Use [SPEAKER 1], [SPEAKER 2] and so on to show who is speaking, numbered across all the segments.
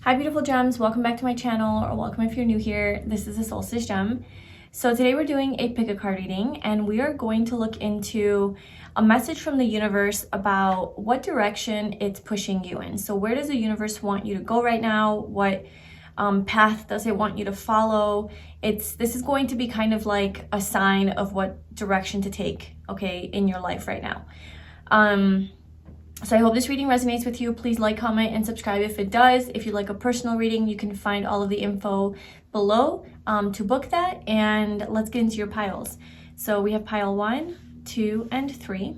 [SPEAKER 1] Hi beautiful gems, welcome back to my channel, or welcome if you're new here. This is a solstice gem. So today we're doing a pick a card reading, and we are going to look into a message from the universe about what direction it's pushing you in. So where does the universe want you to go right now? What path does it want you to follow? This is going to be kind of like a sign of what direction to take, okay, in your life right now. So I hope this reading resonates with you. Please like, comment, and subscribe if it does. If you'd like a personal reading, you can find all of the info below to book that. And let's get into your piles. So we have pile 1, 2, and 3.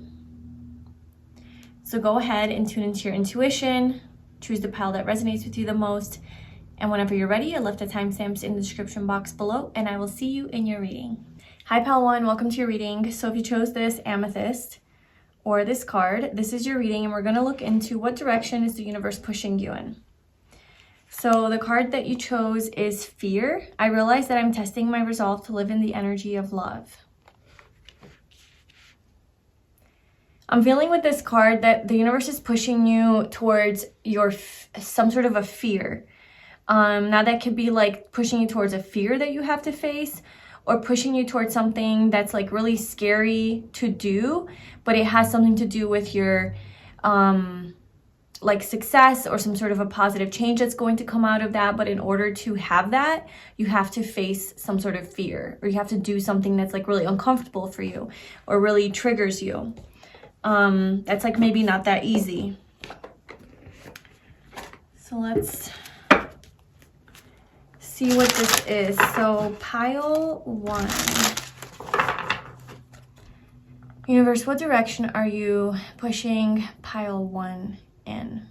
[SPEAKER 1] So go ahead and tune into your intuition. Choose the pile that resonates with you the most. And whenever you're ready, I left the timestamps in the description box below, and I will see you in your reading. Hi pile 1, welcome to your reading. So if you chose this amethyst, or this card, this is your reading, and we're going to look into what direction is the universe pushing you in. So the card that you chose is fear. I realize that I'm testing my resolve to live in the energy of love. I'm feeling with this card that the universe is pushing you towards some sort of a fear. Now that could be like pushing you towards a fear that you have to face, or pushing you towards something that's like really scary to do, but it has something to do with your like success or some sort of a positive change that's going to come out of that. But in order to have that, you have to face some sort of fear, or you have to do something that's like really uncomfortable for you or really triggers you. That's like maybe not that easy. So let's see what this is. So pile 1. Universe, what direction are you pushing pile 1 in?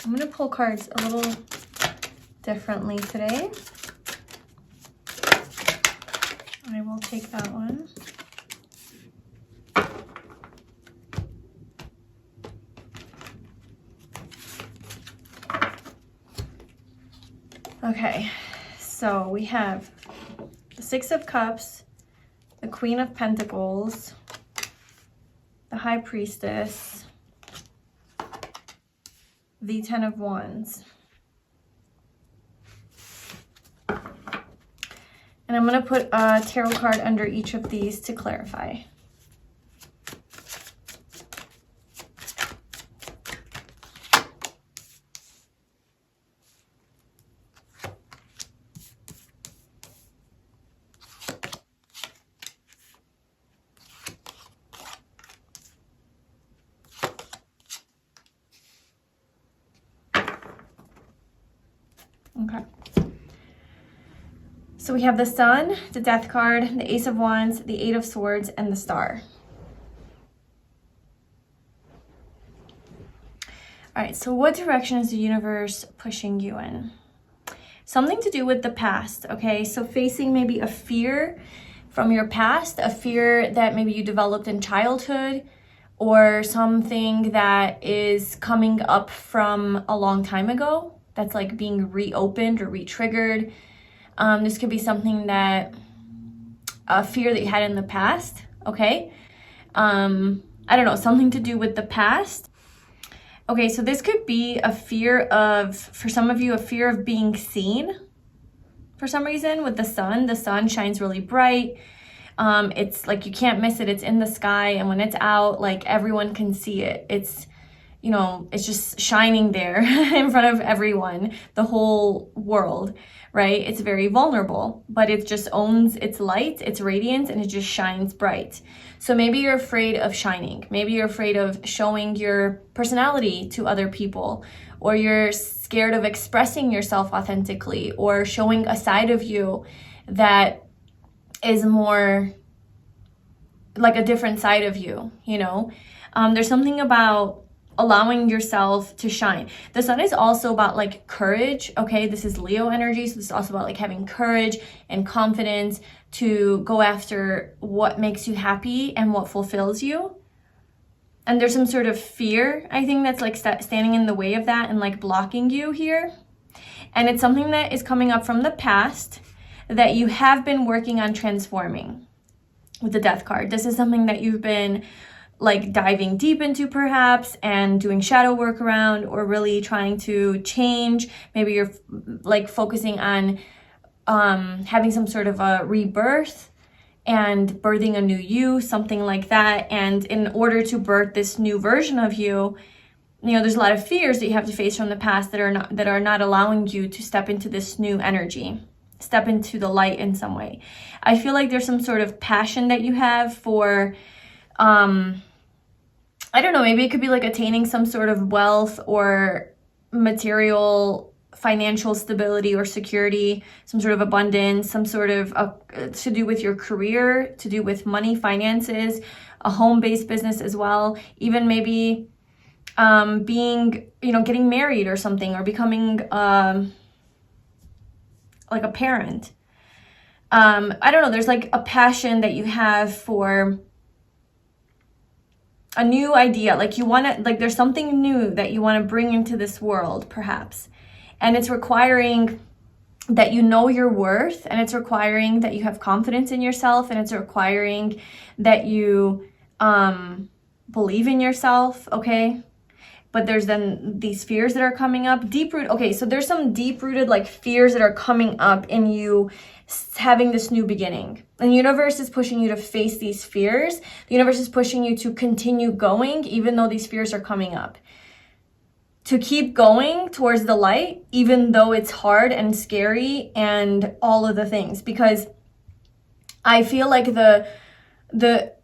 [SPEAKER 1] I'm going to pull cards a little differently today. I will take that one. Okay, so we have the 6 of Cups, the Queen of Pentacles, the High Priestess, the 10 of Wands. And I'm going to put a tarot card under each of these to clarify. Okay. So we have the Sun, the Death card, the Ace of Wands, the 8 of Swords, and the Star. All right, so what direction is the universe pushing you in? Something to do with the past, okay? So facing maybe a fear from your past, a fear that maybe you developed in childhood, or something that is coming up from a long time ago that's like being reopened or re-triggered. This could be something that, a fear that you had in the past, okay? I don't know, something to do with the past. Okay, so this could be a fear of, for some of you, a fear of being seen for some reason with the sun. The sun shines really bright. It's like you can't miss it. It's in the sky, and when it's out, like everyone can see it. It's, you know, it's just shining there in front of everyone, the whole world, right? It's very vulnerable, but it just owns its light, its radiance, and it just shines bright. So maybe you're afraid of shining. Maybe you're afraid of showing your personality to other people, or you're scared of expressing yourself authentically, or showing a side of you that is more like a different side of you, you know? There's something about allowing yourself to shine. The Sun is also about like courage, okay? This is Leo energy, so this is also about like having courage and confidence to go after what makes you happy and what fulfills you. And there's some sort of fear, I think, that's like standing in the way of that and like blocking you here. And it's something that is coming up from the past that you have been working on transforming. with the Death card. This is something that you've been like diving deep into perhaps and doing shadow work around, or really trying to change. Maybe you're like focusing on having some sort of a rebirth and birthing a new you, something like that. And in order to birth this new version of you, you know, there's a lot of fears that you have to face from the past that are not allowing you to step into this new energy, step into the light in some way. I feel like there's some sort of passion that you have for, I don't know, maybe it could be like attaining some sort of wealth or material financial stability or security, some sort of abundance, some sort of to do with your career, to do with money, finances, a home-based business as well. Even maybe being, you know, getting married or something, or becoming like a parent. I don't know, there's like a passion that you have for a new idea. Like you want to, like there's something new that you want to bring into this world perhaps. And it's requiring that you know your worth, and it's requiring that you have confidence in yourself, and it's requiring that you believe in yourself, okay? But there's then these fears that are coming up, deep-rooted. Okay, so there's some deep-rooted like fears that are coming up in you having this new beginning. And the universe is pushing you to face these fears. The universe is pushing you to continue going even though these fears are coming up. To keep going towards the light, even though it's hard and scary and all of the things. Because I feel like the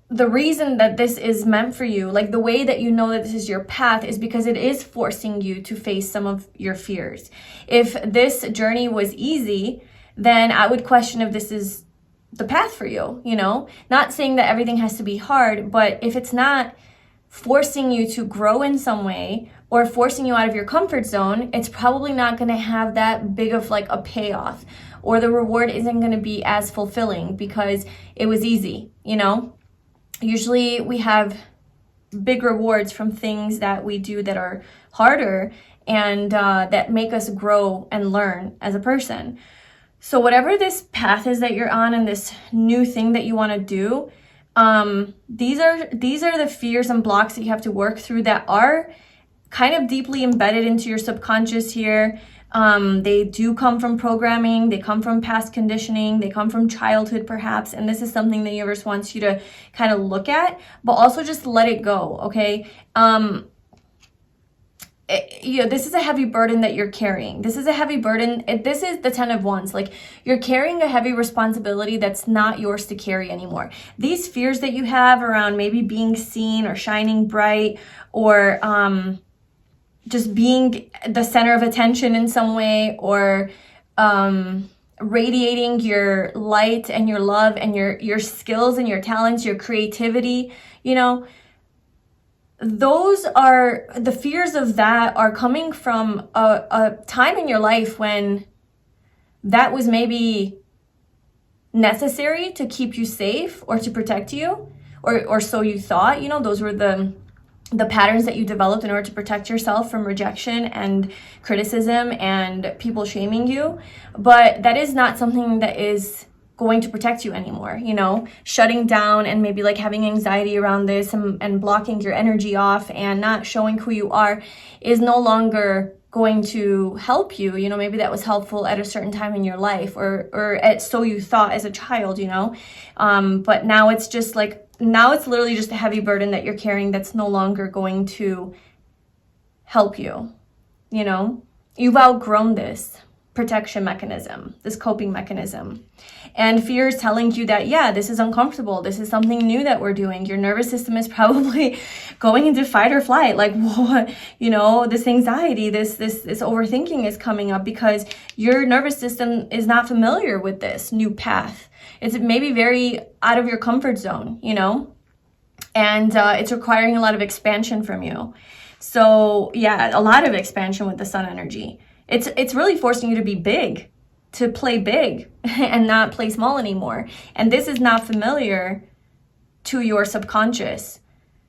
[SPEAKER 1] reason that this is meant for you, like the way that you know that this is your path, is because it is forcing you to face some of your fears. If this journey was easy, then I would question if this is the path for you, you know? Not saying that everything has to be hard, but if it's not forcing you to grow in some way, or forcing you out of your comfort zone, it's probably not going to have that big of like a payoff, or the reward isn't going to be as fulfilling because it was easy, you know? Usually we have big rewards from things that we do that are harder and that make us grow and learn as a person. So whatever this path is that you're on and this new thing that you want to do, these are the fears and blocks that you have to work through that are kind of deeply embedded into your subconscious here. They do come from programming, they come from past conditioning, they come from childhood perhaps, and this is something the universe wants you to kind of look at, but also just let it go, okay? This is a heavy burden that you're carrying. This is a heavy burden. This is the 10 of Wands. Like, you're carrying a heavy responsibility that's not yours to carry anymore. These fears that you have around maybe being seen or shining bright, or just being the center of attention in some way, or radiating your light and your love and your skills and your talents, your creativity, you know, those are the fears of that are coming from a time in your life when that was maybe necessary to keep you safe or to protect you, or so you thought, you know, those were the patterns that you developed in order to protect yourself from rejection and criticism and people shaming you. But that is not something that is going to protect you anymore, you know? Shutting down and maybe like having anxiety around this and blocking your energy off and not showing who you are is no longer going to help you. You know, maybe that was helpful at a certain time in your life, or so you thought as a child, you know? But now it's just like, now it's literally just a heavy burden that you're carrying that's no longer going to help you, you know? You've outgrown this protection mechanism, this coping mechanism. And fear is telling you that, yeah, this is uncomfortable. This is something new that we're doing. Your nervous system is probably going into fight or flight. Like, what, you know, this anxiety, this overthinking is coming up because your nervous system is not familiar with this new path. It's maybe very out of your comfort zone, you know, and it's requiring a lot of expansion from you. So yeah, a lot of expansion with the sun energy. It's really forcing you to be big, to play big and not play small anymore. And this is not familiar to your subconscious.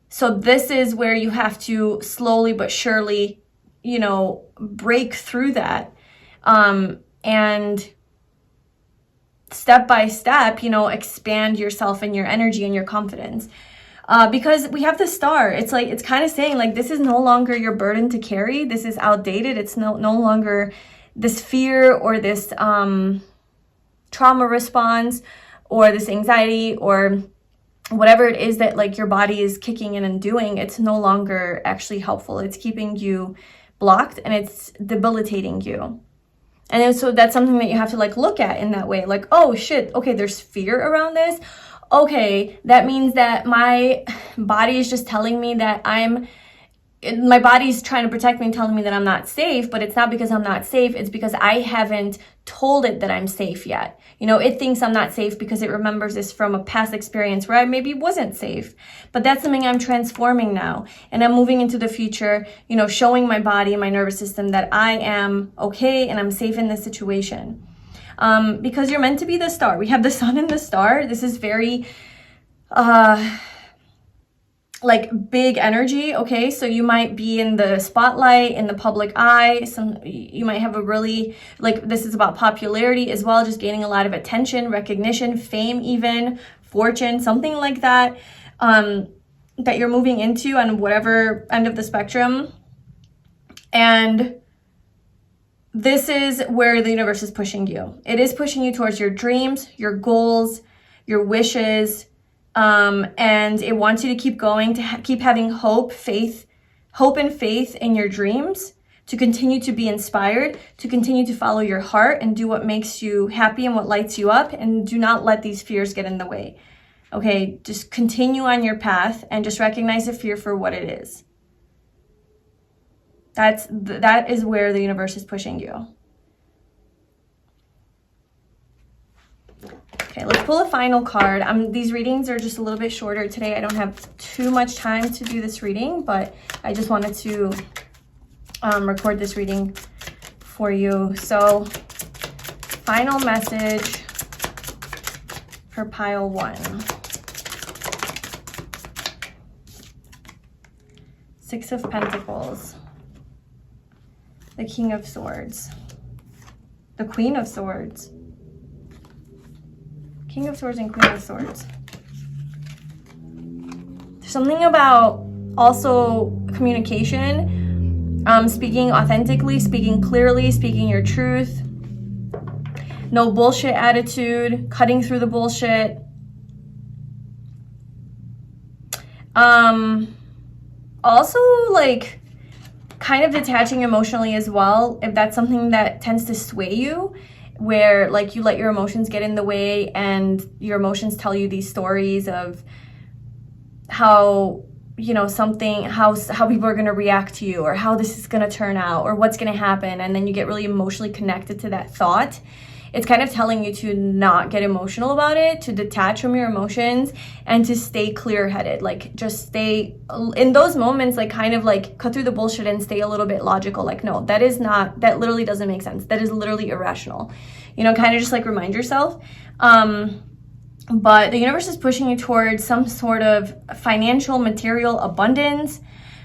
[SPEAKER 1] So this is where you have to slowly but surely, you know, break through that. And step by step, you know, expand yourself and your energy and your confidence. Because we have the star. It's like, it's kind of saying like, this is no longer your burden to carry. This is outdated. It's no longer this fear or this trauma response or this anxiety or whatever it is that like your body is kicking in and doing. It's no longer actually helpful. It's keeping you blocked and it's debilitating you. And then, so that's something that you have to like look at in that way. Like, oh shit, okay, there's fear around this. Okay, that means that my body is just telling me that my body's trying to protect me and telling me that I'm not safe, but it's not because I'm not safe. It's because I haven't told it that I'm safe yet. You know, it thinks I'm not safe because it remembers this from a past experience where I maybe wasn't safe. But that's something I'm transforming now. And I'm moving into the future, you know, showing my body and my nervous system that I am okay and I'm safe in this situation. Because you're meant to be the star. We have the sun and the star. This is very like big energy, okay? So you might be in the spotlight, in the public eye. You might have a really, like, this is about popularity as well, just gaining a lot of attention, recognition, fame even, fortune, something like that, that you're moving into on whatever end of the spectrum. And this is where the universe is pushing you. It is pushing you towards your dreams, your goals, your wishes, and it wants you to keep going, to keep having hope and faith in your dreams, to continue to be inspired, to continue to follow your heart and do what makes you happy and what lights you up, and do not let these fears get in the way. Okay, just continue on your path and just recognize the fear for what it is. That is where the universe is pushing you. Okay, let's pull a final card. These readings are just a little bit shorter today. I don't have too much time to do this reading, but I just wanted to record this reading for you. So, final message for pile 1. 6 of Pentacles. The King of Swords. The Queen of Swords. King of Swords and Queen of Swords. There's something about also communication, speaking authentically, speaking clearly, speaking your truth. No bullshit attitude, cutting through the bullshit. Also, like, kind of detaching emotionally as well, if that's something that tends to sway you, where like you let your emotions get in the way and your emotions tell you these stories of how, you know, how people are going to react to you, or how this is going to turn out, or what's going to happen, and then you get really emotionally connected to that thought. It's kind of telling you to not get emotional about it, to detach from your emotions, and to stay clear-headed. Like, just stay in those moments, like, kind of like cut through the bullshit and stay a little bit logical. Like, no, that literally doesn't make sense. That is literally irrational. You know, kind of just like remind yourself. But the universe is pushing you towards some sort of financial, material abundance.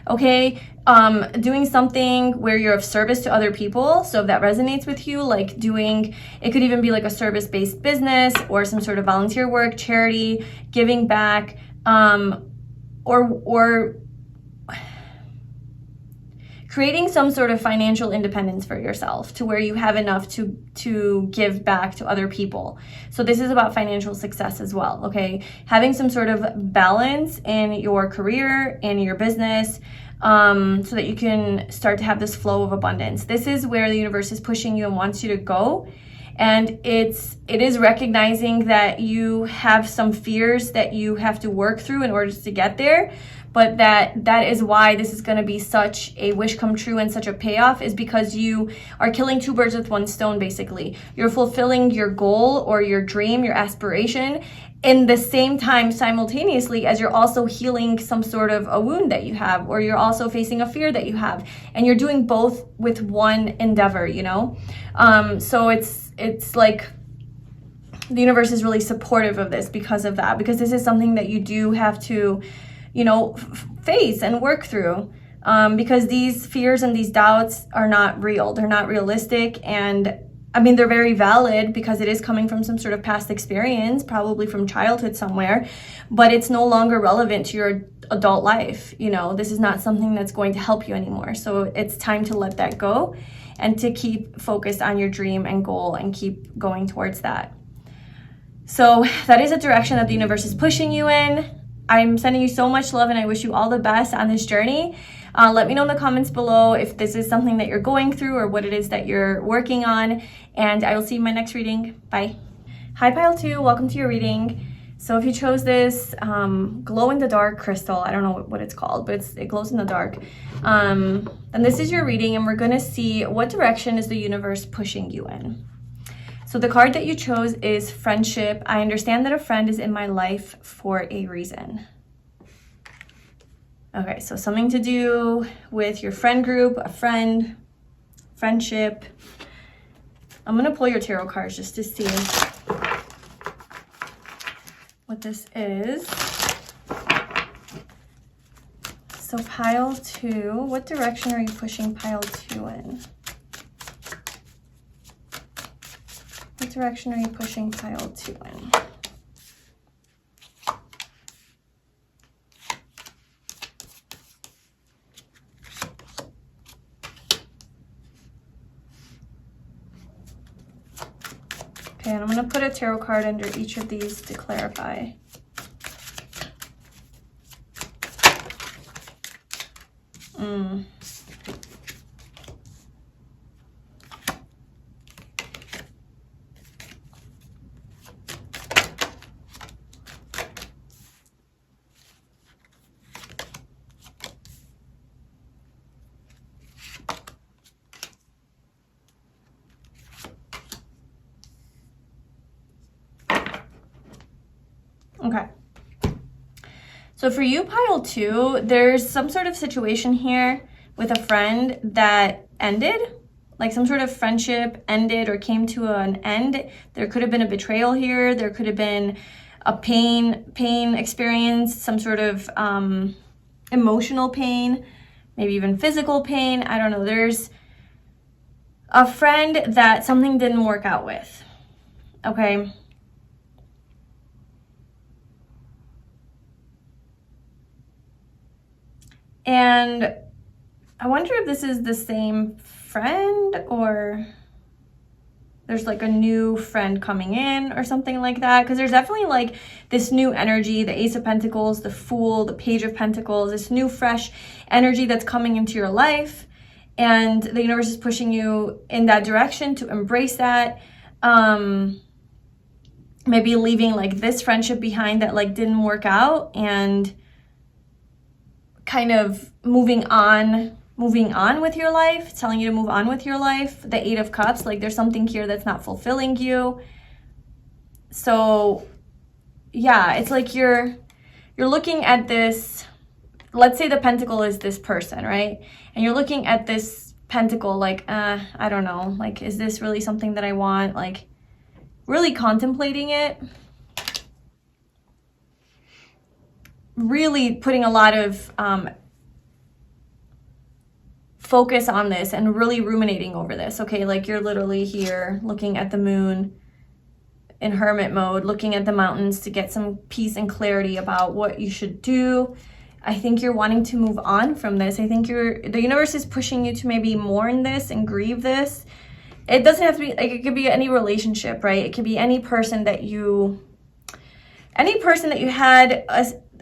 [SPEAKER 1] Okay, doing something where you're of service to other people. So if that resonates with you, like it could even be like a service-based business or some sort of volunteer work, charity, giving back, or creating some sort of financial independence for yourself, to where you have enough to give back to other people. So this is about financial success as well, okay? Having some sort of balance in your career, in your business, so that you can start to have this flow of abundance. This is where the universe is pushing you and wants you to go. And it is recognizing that you have some fears that you have to work through in order to get there. But that is why this is going to be such a wish come true and such a payoff, is because you are killing 2 birds with 1 stone, basically. You're fulfilling your goal or your dream, your aspiration, in the same time, simultaneously, as you're also healing some sort of a wound that you have, or you're also facing a fear that you have. And you're doing both with one endeavor, you know? So it's like the universe is really supportive of this because of that, because this is something that you do have to, you know, face and work through, because these fears and these doubts are not real. They're not realistic, and I mean, they're very valid because it is coming from some sort of past experience, probably from childhood somewhere, but it's no longer relevant to your adult life. You know, this is not something that's going to help you anymore. So it's time to let that go and to keep focused on your dream and goal and keep going towards that. So that is a direction that the universe is pushing you in. I'm sending you so much love and I wish you all the best on this journey. Let me know in the comments below if this is something that you're going through or what it is that you're working on. And I will see you in my next reading. Bye. Hi, Pile 2. Welcome to your reading. So if you chose this glow-in-the-dark crystal, I don't know what it's called, but it glows in the dark. And this is your reading, and we're going to see what direction is the universe pushing you in. So the card that you chose is Friendship. I understand that a friend is in my life for a reason. Okay, so something to do with your friend group, a friend, friendship. I'm going to pull your tarot cards just to see what this is. So Pile 2, what direction are you pushing Pile 2 in? What direction are you pushing Pile 2 in? Okay, and I'm going to put a tarot card under each of these to clarify. Okay. So for you, Pile 2, there's some sort of situation here with a friend that ended, like some sort of friendship ended or came to an end. There could have been a betrayal here. There could have been a pain experience, some sort of emotional pain, maybe even physical pain. I don't know. There's a friend that something didn't work out with. Okay. And I wonder if this is the same friend or there's like a new friend coming in or something like that. Because there's definitely like this new energy, the Ace of Pentacles, the Fool, the Page of Pentacles, this new fresh energy that's coming into your life. And the universe is pushing you in that direction to embrace that. Maybe leaving like this friendship behind that like didn't work out and kind of moving on with your life. It's telling you to move on with your life. The Eight of Cups, like there's something here that's not fulfilling you. So yeah, it's like you're looking at this, let's say the pentacle is this person, right? And you're looking at this pentacle like, I don't know, like, is this really something that I want? Like really contemplating it. Really putting a lot of focus on this and really ruminating over this. Okay, like you're literally here looking at the moon in hermit mode, looking at the mountains to get some peace and clarity about what you should do. I think you're wanting to move on from this. I think the universe is pushing you to maybe mourn this and grieve this. It doesn't have to be, like, it could be any relationship, right? It could be any person that you had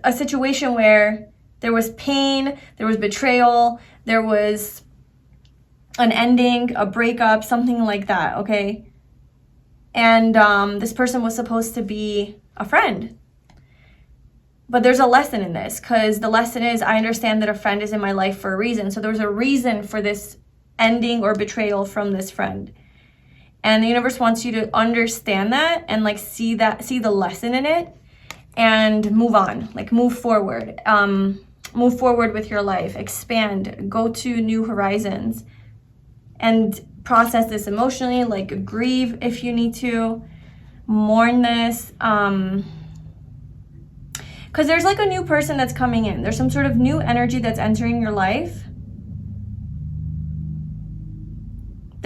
[SPEAKER 1] a situation where there was pain, there was betrayal, there was an ending, a breakup, something like that, okay? And this person was supposed to be a friend. But there's a lesson in this, because the lesson is, I understand that a friend is in my life for a reason. So there's a reason for this ending or betrayal from this friend. And the universe wants you to understand that and like see the lesson in it and move on, like move forward. Move forward with your life, expand, go to new horizons, and process this emotionally, like grieve if you need to, mourn this. Because there's like a new person that's coming in. There's some sort of new energy that's entering your life.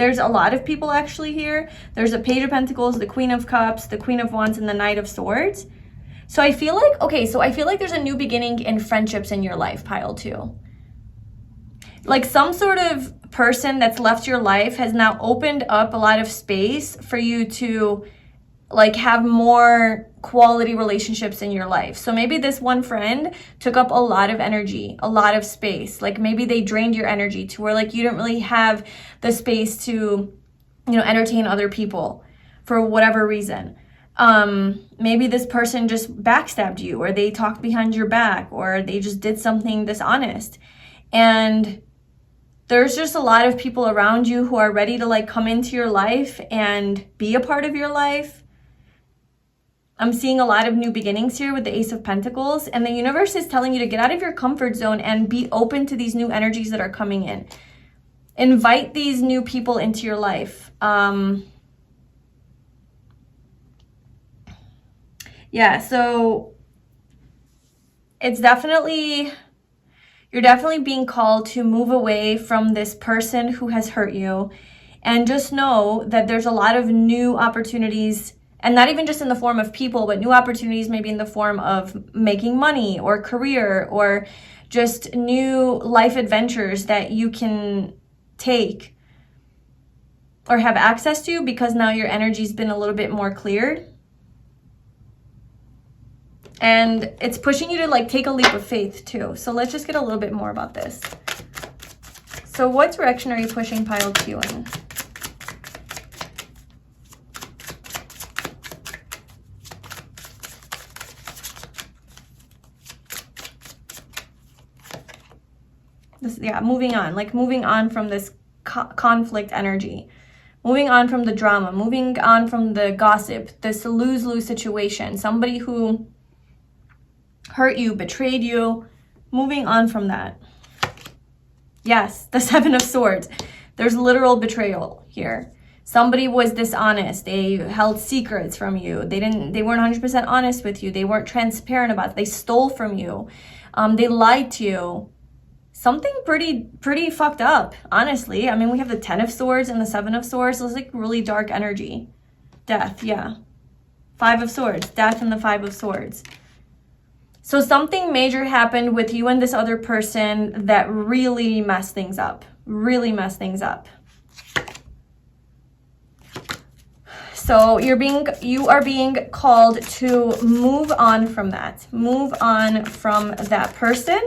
[SPEAKER 1] there's a lot of people actually here. There's a Page of Pentacles, the Queen of Cups, the Queen of Wands, and the Knight of Swords. So I feel like, okay, so I feel like there's a new beginning in friendships in your life, pile 2. Like some sort of person that's left your life has now opened up a lot of space for you to like have more quality relationships in your life. So maybe this one friend took up a lot of energy, a lot of space. Like maybe they drained your energy to where like you didn't really have the space to, you know, entertain other people for whatever reason. Maybe this person just backstabbed you, or they talked behind your back, or they just did something dishonest. And there's just a lot of people around you who are ready to like come into your life and be a part of your life. I'm seeing a lot of new beginnings here with the Ace of Pentacles, and the universe is telling you to get out of your comfort zone and be open to these new energies that are coming in. Invite these new people into your life. Yeah, so it's definitely, you're definitely being called to move away from this person who has hurt you, and just know that there's a lot of new opportunities. And not even just in the form of people, but new opportunities maybe in the form of making money or career or just new life adventures that you can take or have access to, because now your energy's been a little bit more cleared. And it's pushing you to like take a leap of faith too. So let's just get a little bit more about this. So what direction are you pushing pile 2 in? Moving on, like moving on from this conflict energy, moving on from the drama, moving on from the gossip, this lose-lose situation, somebody who hurt you, betrayed you, moving on from that. Yes, the Seven of Swords. There's literal betrayal here. Somebody was dishonest. They held secrets from you. They weren't 100% honest with you. They weren't transparent about it. They stole from you. They lied to you. Something pretty fucked up, honestly. I mean, we have the 10 of Swords and the 7 of Swords. So it's like really dark energy. Death, yeah. 5 of Swords, death, and the 5 of Swords. So something major happened with you and this other person that really messed things up. Really messed things up. So you are being called to move on from that. Move on from that person,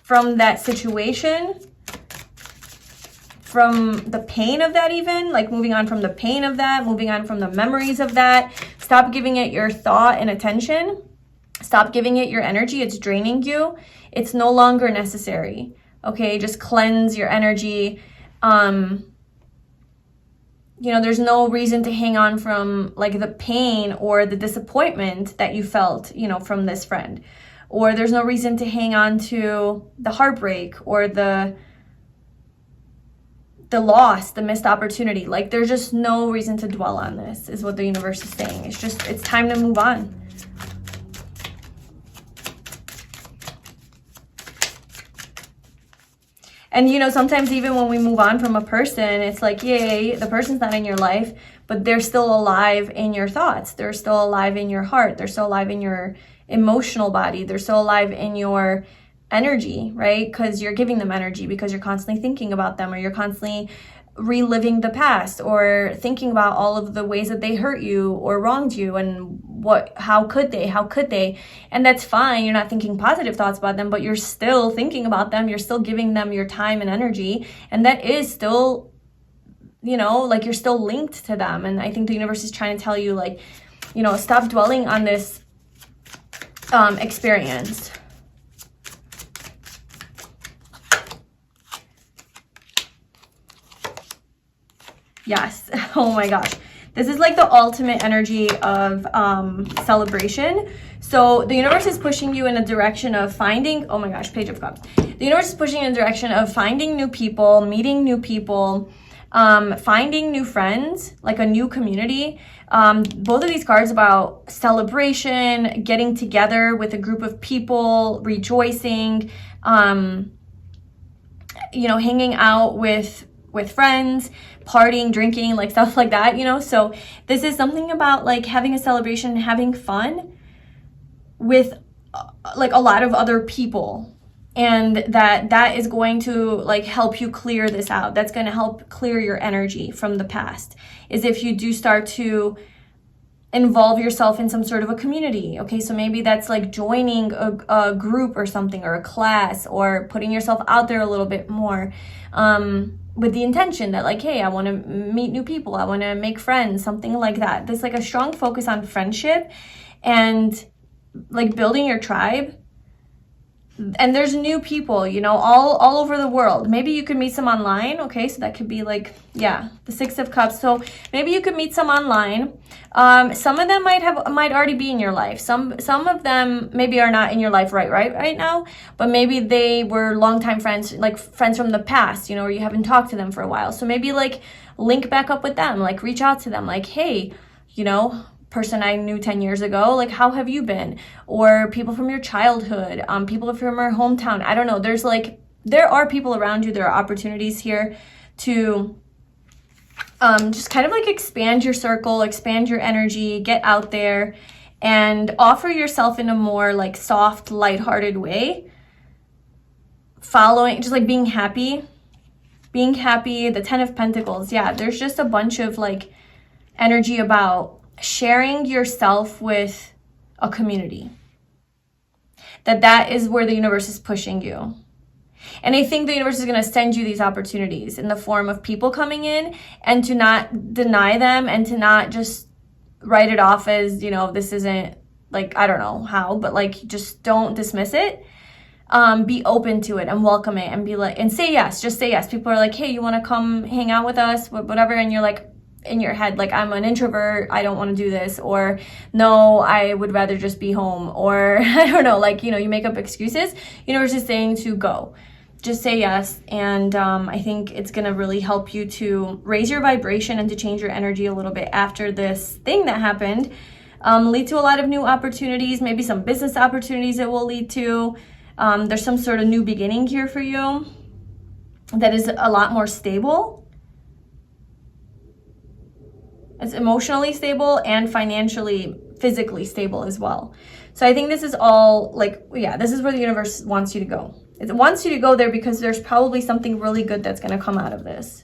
[SPEAKER 1] from that situation, from the pain of that even, like moving on from the pain of that, moving on from the memories of that. Stop giving it your thought and attention. Stop giving it your energy. It's draining you. It's no longer necessary. Okay, just cleanse your energy. You know, there's no reason to hang on from like the pain or the disappointment that you felt, you know, from this friend. Or there's no reason to hang on to the heartbreak or the loss, the missed opportunity. Like there's just no reason to dwell on this, is what the universe is saying. It's time to move on. And, you know, sometimes even when we move on from a person, it's like, yay, the person's not in your life, but they're still alive in your thoughts. They're still alive in your heart. They're still alive in your emotional body. They're still alive in your energy, right? Because you're giving them energy, because you're constantly thinking about them, or you're constantly reliving the past, or thinking about all of the ways that they hurt you or wronged you, and how could they, and that's fine. You're not thinking positive thoughts about them, but you're still thinking about them. You're still giving them your time and energy, and that is still, you know, like you're still linked to them. And I think the universe is trying to tell you, like, you know, stop dwelling on this experience. Yes. Oh my gosh. This is like the ultimate energy of celebration. So the universe is pushing you in a direction of finding, oh my gosh, Page of Cups. The universe is pushing you in a direction of finding new people, meeting new people, finding new friends, like a new community. Both of these cards about celebration, getting together with a group of people, rejoicing, you know, hanging out with with friends, partying, drinking, like stuff like that, you know? So this is something about like having a celebration and having fun with like a lot of other people. And that is going to like help you clear this out. That's going to help clear your energy from the past. Is if you do start to involve yourself in some sort of a community. Okay, so maybe that's like joining a group or something, or a class, or putting yourself out there a little bit more, with the intention that like, hey, I want to meet new people, I want to make friends, something like that. There's like a strong focus on friendship and like building your tribe. And there's new people, you know, all over the world. Maybe you could meet some online. Okay, so that could be like, yeah, the Six of Cups. So maybe you could meet some online. Some of them might already be in your life. Some of them maybe are not in your life right now, but maybe they were longtime friends, like friends from the past, you know, or you haven't talked to them for a while. So maybe like link back up with them, like reach out to them, like, hey, you know, person I knew 10 years ago, like, how have you been? Or people from your childhood, people from your hometown. I don't know. There are people around you. There are opportunities here to just kind of like expand your circle, expand your energy, get out there and offer yourself in a more like soft, lighthearted way. Following, just like being happy, the 10 of Pentacles. Yeah, there's just a bunch of like energy about sharing yourself with a community. That is where the universe is pushing you. And I think the universe is going to send you these opportunities in the form of people coming in, and to not deny them and to not just write it off as, you know, this isn't like, I don't know how, but like just don't dismiss it. Be open to it and welcome it and be like, and say yes, just say yes. People are like, hey, you want to come hang out with us, whatever. And you're like, in your head, like, I'm an introvert, I don't want to do this, or no, I would rather just be home, or I don't know, like, you know, you make up excuses. Universe is saying to go, just say yes. And I think it's going to really help you to raise your vibration and to change your energy a little bit after this thing that happened. Lead to a lot of new opportunities, maybe some business opportunities it will lead to. There's some sort of new beginning here for you that is a lot more stable. It's emotionally stable and financially, physically stable as well. So I think this is all like, yeah, this is where the universe wants you to go. It wants you to go there because there's probably something really good that's going to come out of this.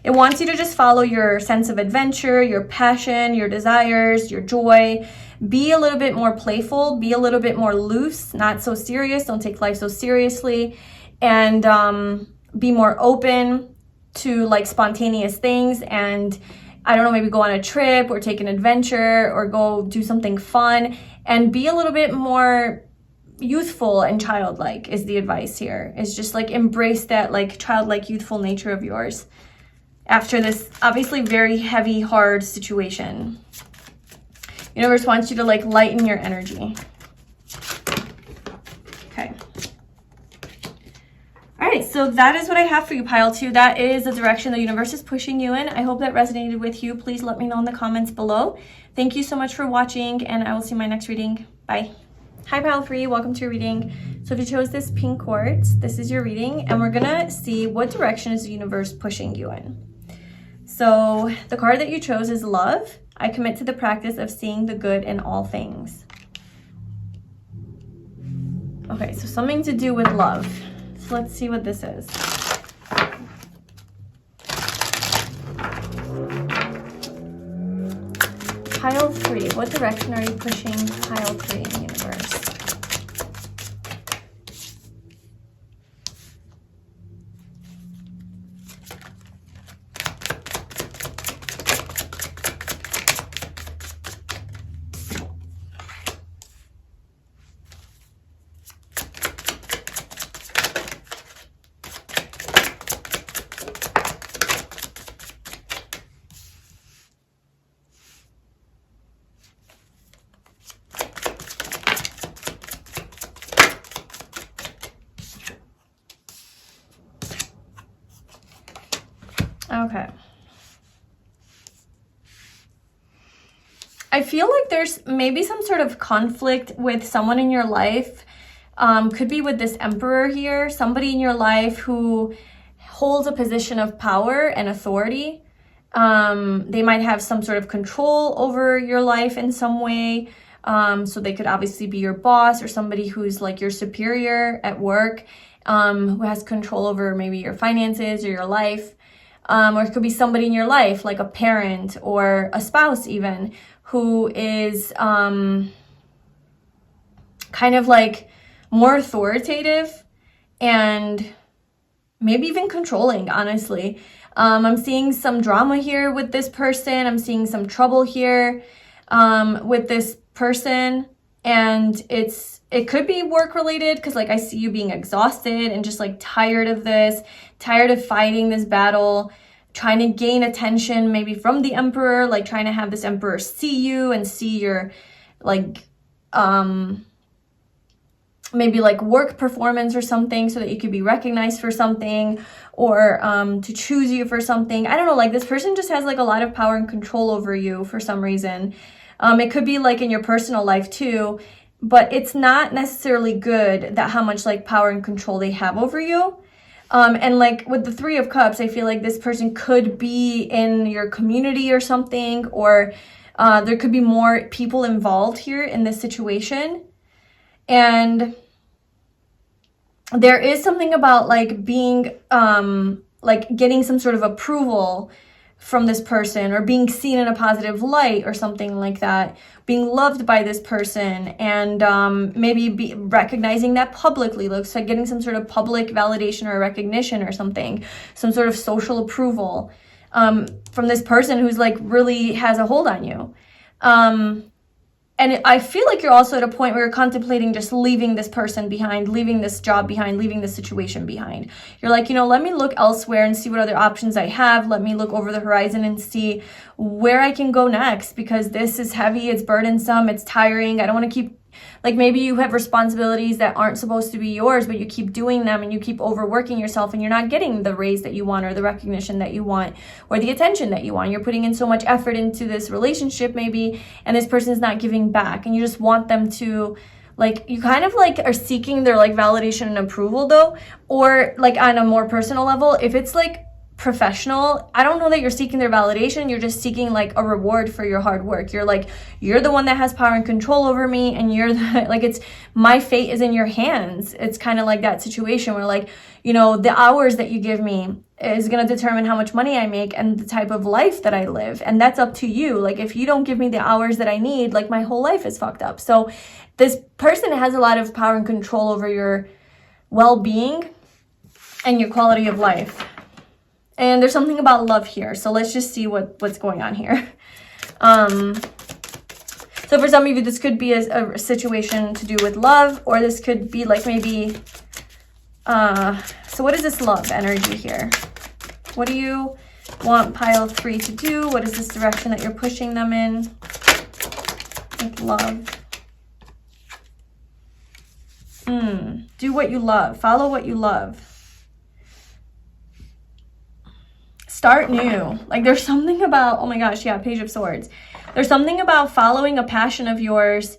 [SPEAKER 1] It wants you to just follow your sense of adventure, your passion, your desires, your joy. Be a little bit more playful, be a little bit more loose, not so serious. Don't take life so seriously, and be more open to like spontaneous things. And I don't know, maybe go on a trip or take an adventure or go do something fun, and be a little bit more youthful and childlike is the advice here. Is just like embrace that like childlike, youthful nature of yours after this obviously very heavy, hard situation. Universe wants you to like lighten your energy. Okay. All right, so that is what I have for you, pile 2. That is the direction the universe is pushing you in. I hope that resonated with you. Please let me know in the comments below. Thank you so much for watching, and I will see you in my next reading. Bye. Hi, pile 3. Welcome to your reading. So if you chose this pink quartz, this is your reading, and we're going to see what direction is the universe pushing you in. So the card that you chose is Love. I commit to the practice of seeing the good in all things. Okay, so something to do with love. So let's see what this is. Pile 3. What direction are you pushing pile 3 in the universe? Okay. I feel like there's maybe some sort of conflict with someone in your life. Could be with this Emperor here. Somebody in your life who holds a position of power and authority. They might have some sort of control over your life in some way. So they could obviously be your boss or somebody who's like your superior at work, who has control over maybe your finances or your life. Or it could be somebody in your life, like a parent or a spouse even, who is kind of like more authoritative and maybe even controlling, honestly. I'm seeing some drama here with this person. I'm seeing some trouble here with this person. And it could be work related, because like I see you being exhausted and just like tired of this, tired of fighting this battle, trying to gain attention maybe from the emperor, like trying to have this emperor see you and see your like maybe like work performance or something, so that you could be recognized for something, or to choose you for something. I don't know, like this person just has like a lot of power and control over you for some reason. It could be like in your personal life too, but it's not necessarily good that how much like power and control they have over you. And like with the Three of Cups, I feel like this person could be in your community or something, or there could be more people involved here in this situation. And there is something about like being, like getting some sort of approval from this person, or being seen in a positive light or something like that, being loved by this person, and maybe be recognizing that publicly. Looks like getting some sort of public validation or recognition or something, some sort of social approval from this person who's like really has a hold on you. And I feel like you're also at a point where you're contemplating just leaving this person behind, leaving this job behind, leaving this situation behind. You're like, you know, let me look elsewhere and see what other options I have. Let me look over the horizon and see where I can go next, because this is heavy, it's burdensome, it's tiring. I don't want to keep, like maybe you have responsibilities that aren't supposed to be yours, but you keep doing them and you keep overworking yourself, and you're not getting the raise that you want, or the recognition that you want, or the attention that you want. You're putting in so much effort into this relationship maybe, and this person's not giving back, and you just want them to, like, you kind of like are seeking their like validation and approval though. Or like on a more personal level, if it's like professional, I don't know that you're seeking their validation. You're just seeking like a reward for your hard work. You're like, you're the one that has power and control over me, and you're the, like, it's my fate is in your hands. It's kind of like that situation where like, you know, the hours that you give me is going to determine how much money I make and the type of life that I live, and that's up to you. Like if you don't give me the hours that I need, like my whole life is fucked up. So this person has a lot of power and control over your well-being and your quality of life. And there's something about love here. So let's just see what's going on here. So for some of you, this could be a situation to do with love, or this could be like maybe, so what is this love energy here? What do you want pile 3 to do? What is this direction that you're pushing them in with love? Do what you love. Follow what you love. Start new. Like there's something about, oh my gosh, yeah, Page of Swords. There's something about following a passion of yours,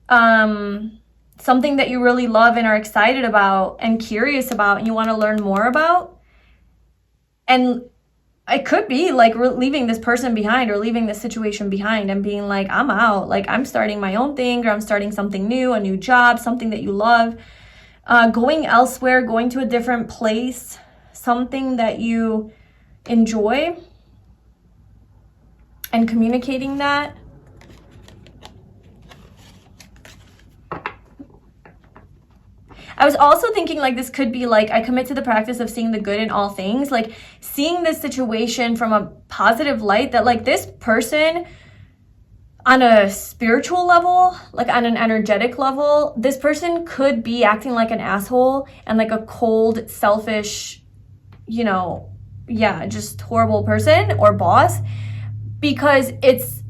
[SPEAKER 1] something that you really love and are excited about and curious about and you want to learn more about. And it could be like leaving this person behind or leaving this situation behind and being like, I'm out. Like I'm starting my own thing, or I'm starting something new, a new job, something that you love. Going elsewhere, going to a different place, something that you enjoy, and communicating that. I was also thinking like this could be like, I commit to the practice of seeing the good in all things, like seeing this situation from a positive light, that like this person on a spiritual level, like on an energetic level, this person could be acting like an asshole and like a cold, selfish, you know, yeah, just horrible person or boss, because it's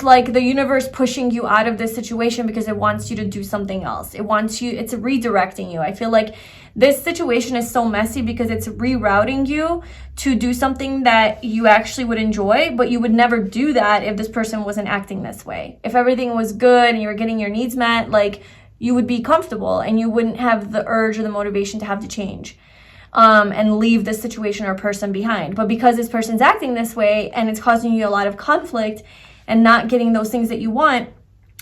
[SPEAKER 1] like the universe pushing you out of this situation because it wants you to do something else. It's redirecting you. I feel like this situation is so messy because it's rerouting you to do something that you actually would enjoy, but you would never do that if this person wasn't acting this way. If everything was good and you were getting your needs met, like you would be comfortable and you wouldn't have the urge or the motivation to have to change. and leave this situation or person behind. But because this person's acting this way and it's causing you a lot of conflict and not getting those things that you want,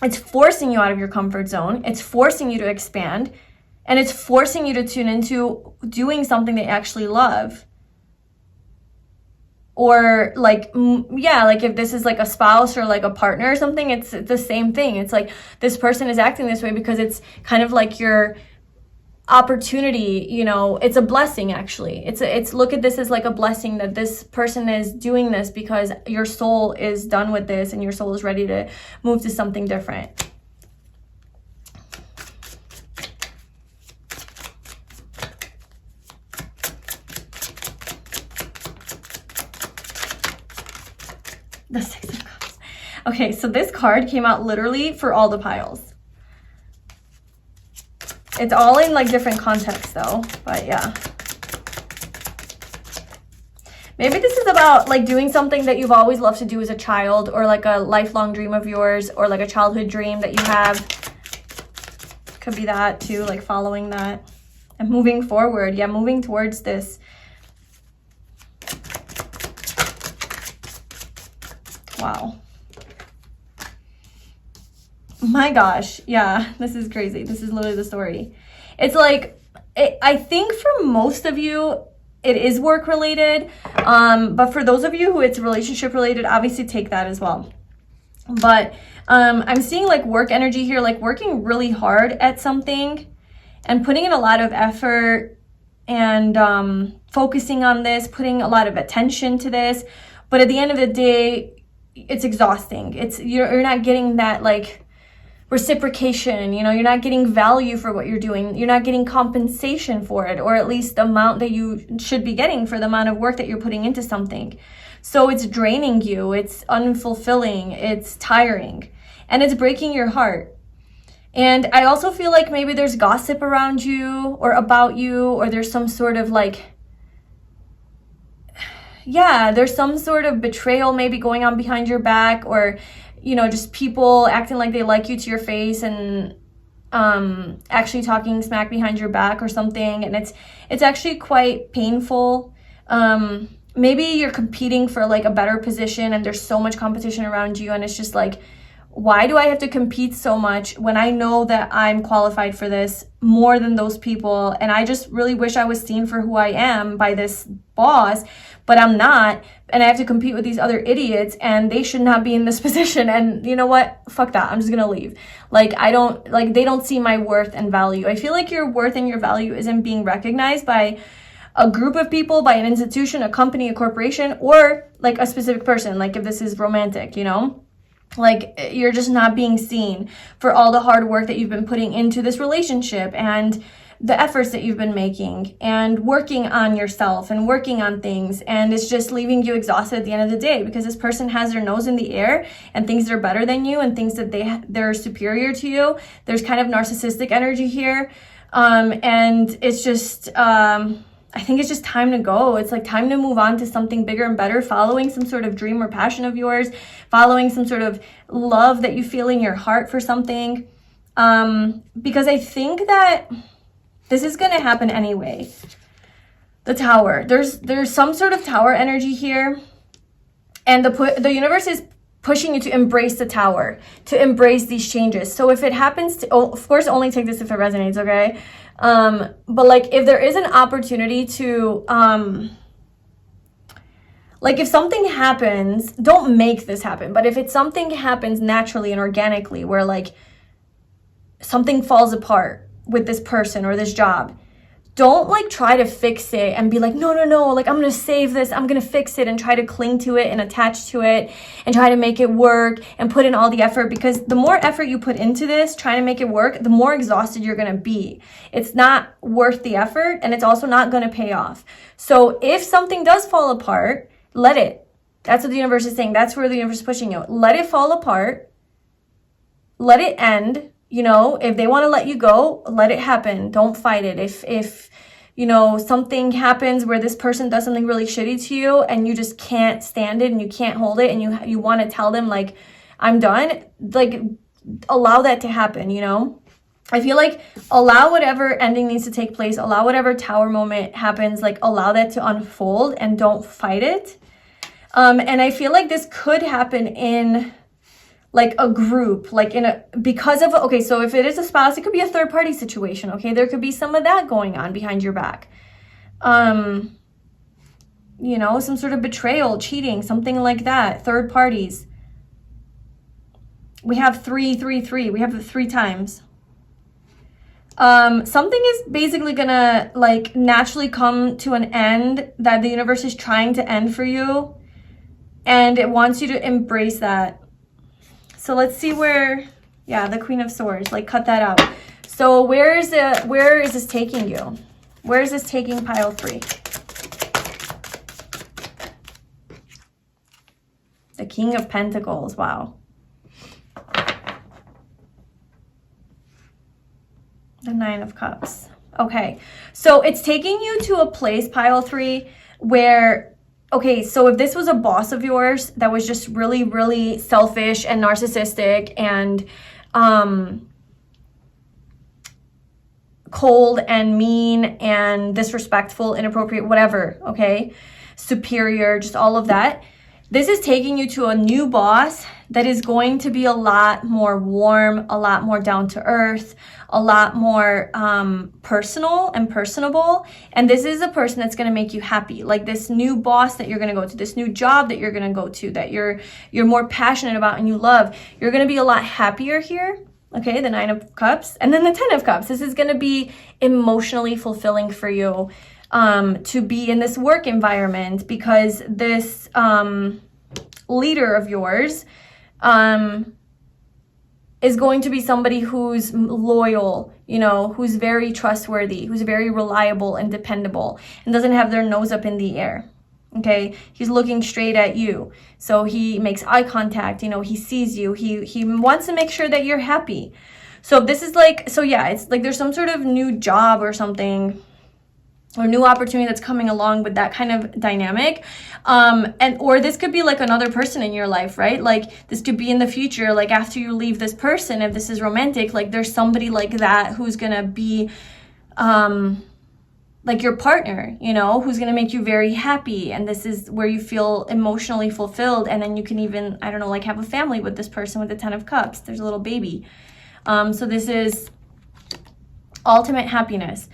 [SPEAKER 1] it's forcing you out of your comfort zone. It's forcing you to expand, and it's forcing you to tune into doing something that you actually love. Or like, yeah, like if this is like a spouse or like a partner or something, it's the same thing. It's like this person is acting this way because it's kind of like your opportunity, you know, it's a blessing actually. It's look at this as like a blessing that this person is doing this because your soul is done with this and your soul is ready to move to something different. The Six of Cups. Okay, so this card came out literally for all the piles. It's all in like different contexts though, but yeah. Maybe this is about like doing something that you've always loved to do as a child, or like a lifelong dream of yours, or like a childhood dream that you have. Could be that too, like following that and moving forward. Yeah, moving towards this. Wow. My gosh. Yeah, this is crazy. This is literally the story. It's like, I think for most of you, it is work related. But for those of you who it's relationship related, obviously take that as well. But I'm seeing like work energy here, like working really hard at something and putting in a lot of effort and focusing on this, putting a lot of attention to this. But at the end of the day, it's exhausting. You're not getting that like reciprocation, you know, you're not getting value for what you're doing. You're not getting compensation for it, or at least the amount that you should be getting for the amount of work that you're putting into something. So it's draining you, it's unfulfilling, it's tiring, and it's breaking your heart. And I also feel like maybe there's gossip around you or about you, or there's some sort of like, yeah, there's some sort of betrayal maybe going on behind your back, or, you know, just people acting like they like you to your face and actually talking smack behind your back or something. And it's actually quite painful. Maybe you're competing for like a better position and there's so much competition around you, and it's just like, why do I have to compete so much when I know that I'm qualified for this more than those people? And I just really wish I was seen for who I am by this boss, but I'm not. And I have to compete with these other idiots, and they should not be in this position. And you know what? Fuck that. I'm just going to leave. Like, they don't see my worth and value. I feel like your worth and your value isn't being recognized by a group of people, by an institution, a company, a corporation, or like a specific person. Like if this is romantic, you know? Like you're just not being seen for all the hard work that you've been putting into this relationship and the efforts that you've been making and working on yourself and working on things. And it's just leaving you exhausted at the end of the day, because this person has their nose in the air and thinks they're better than you and thinks that they're superior to you. There's kind of narcissistic energy here. And it's just, I think it's just time to go. It's like time to move on to something bigger and better, following some sort of dream or passion of yours, following some sort of love that you feel in your heart for something. Because I think that this is going to happen anyway. The Tower. There's some sort of Tower energy here. And the universe is pushing you to embrace the Tower, to embrace these changes. So if it happens to, of course, only take this if it resonates, okay? But like if there is an opportunity to, like if something happens, don't make this happen, but if it's something happens naturally and organically where like something falls apart with this person or this job, don't like try to fix it and be like, no, like I'm going to save this, I'm going to fix it, and try to cling to it and attach to it and try to make it work and put in all the effort, because the more effort you put into this, trying to make it work, the more exhausted you're going to be. It's not worth the effort, and it's also not going to pay off. So if something does fall apart, let it. That's what the universe is saying. That's where the universe is pushing you. Let it fall apart. Let it end. You know, if they want to let you go, let it happen. Don't fight it. If you know, something happens where this person does something really shitty to you and you just can't stand it and you can't hold it and you want to tell them like, I'm done, like allow that to happen, you know? I feel like allow whatever ending needs to take place, allow whatever tower moment happens, like allow that to unfold and don't fight it. And I feel like this could happen in like a group, like because of, okay, so if it is a spouse, it could be a third party situation, okay? There could be some of that going on behind your back. You know, some sort of betrayal, cheating, something like that, third parties. We have 3, 3, 3. We have the 3 times. Something is basically gonna like naturally come to an end that the universe is trying to end for you, and it wants you to embrace that. So let's see where, yeah, the Queen of Swords, like cut that out. So where is this taking you? Where is this taking pile 3? The King of Pentacles, wow. The 9 of Cups. Okay, so it's taking you to a place, pile 3, where, okay, so if this was a boss of yours that was just really, really selfish and narcissistic and cold and mean and disrespectful, inappropriate, whatever, okay, superior, just all of that, this is taking you to a new boss that is going to be a lot more warm, a lot more down to earth, a lot more personal and personable. And this is a person that's going to make you happy. Like this new boss that you're going to go to, this new job that you're going to go to, that you're more passionate about and you love. You're going to be a lot happier here. Okay, the 9 of Cups. And then the 10 of Cups. This is going to be emotionally fulfilling for you. To be in this work environment, because this leader of yours is going to be somebody who's loyal, you know, who's very trustworthy, who's very reliable and dependable, and doesn't have their nose up in the air. Okay, he's looking straight at you, so he makes eye contact, you know, he sees you, he wants to make sure that you're happy. So this is like, so yeah, it's like there's some sort of new job or something, or new opportunity that's coming along with that kind of dynamic. Or this could be like another person in your life, right? Like this could be in the future, like after you leave this person, if this is romantic, like there's somebody like that who's gonna be like your partner, you know, who's gonna make you very happy, and this is where you feel emotionally fulfilled, and then you can even, I don't know, like have a family with this person with the 10 of Cups. There's a little baby. So this is ultimate happiness.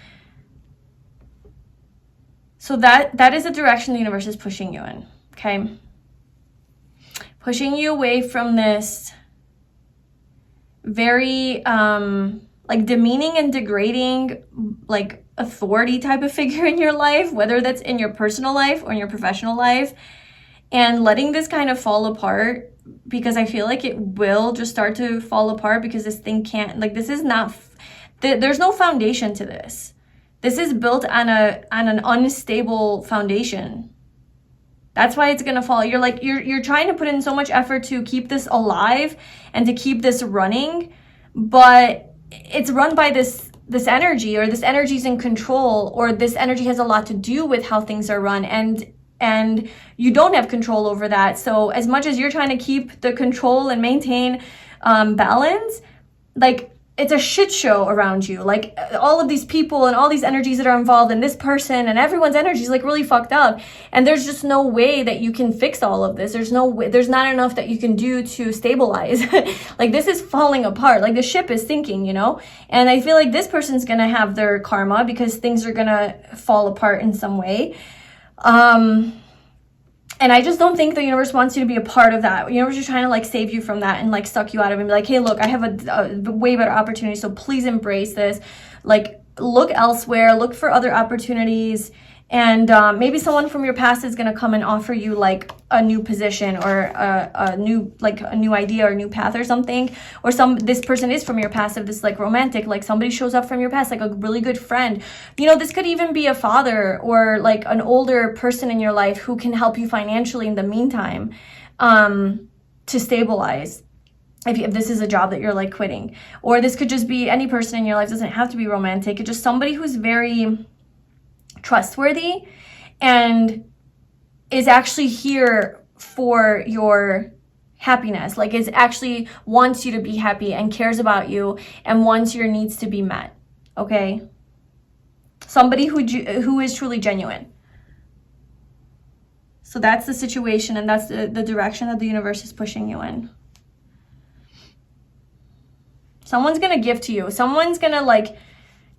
[SPEAKER 1] So that is the direction the universe is pushing you in, okay? Pushing you away from this very like demeaning and degrading like authority type of figure in your life, whether that's in your personal life or in your professional life, and letting this kind of fall apart, because I feel like it will just start to fall apart, because this thing can't, like this is not, there's no foundation to this. This is built on an unstable foundation. That's why it's gonna fall. You're like, you're trying to put in so much effort to keep this alive and to keep this running, but it's run by this energy, or this energy's in control, or this energy has a lot to do with how things are run, and you don't have control over that. So as much as you're trying to keep the control and maintain balance, like it's a shit show around you. Like all of these people and all these energies that are involved, in this person, and everyone's energy is like really fucked up. And there's just no way that you can fix all of this. There's no way, there's not enough that you can do to stabilize. Like this is falling apart. Like the ship is sinking, you know? And I feel like this person's gonna have their karma, because things are gonna fall apart in some way. And I just don't think the universe wants you to be a part of that. The universe is trying to like save you from that and like suck you out of it and be like, hey, look, I have a way better opportunity, so please embrace this. Like look elsewhere, look for other opportunities. And maybe someone from your past is going to come and offer you like a new position, or a new idea or a new path or something. Or this person is from your past, if this is like romantic, like somebody shows up from your past, like a really good friend. You know, this could even be a father or like an older person in your life who can help you financially in the meantime, to stabilize. If this is a job that you're like quitting. Or this could just be any person in your life, doesn't have to be romantic. It's just somebody who's very trustworthy and is actually here for your happiness, like it actually wants you to be happy and cares about you and wants your needs to be met, okay? Somebody who is truly genuine. So that's the situation, and that's the direction that the universe is pushing you in. Someone's gonna give to you. Someone's gonna like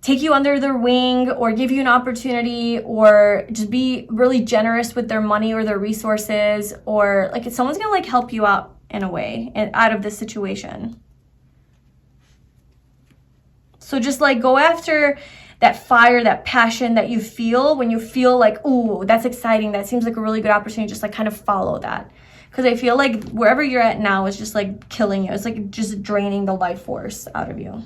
[SPEAKER 1] take you under their wing or give you an opportunity or just be really generous with their money or their resources, or like someone's gonna like help you out in a way and out of this situation. So just like go after that fire, that passion that you feel when you feel like, ooh, that's exciting. That seems like a really good opportunity. Just like kind of follow that. Because I feel like wherever you're at now is just like killing you. It's like just draining the life force out of you.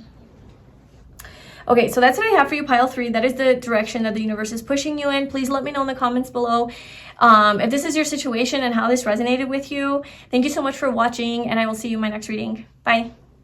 [SPEAKER 1] Okay, so that's what I have for you, pile 3. That is the direction that the universe is pushing you in. Please let me know in the comments below if this is your situation and how this resonated with you. Thank you so much for watching, and I will see you in my next reading. Bye.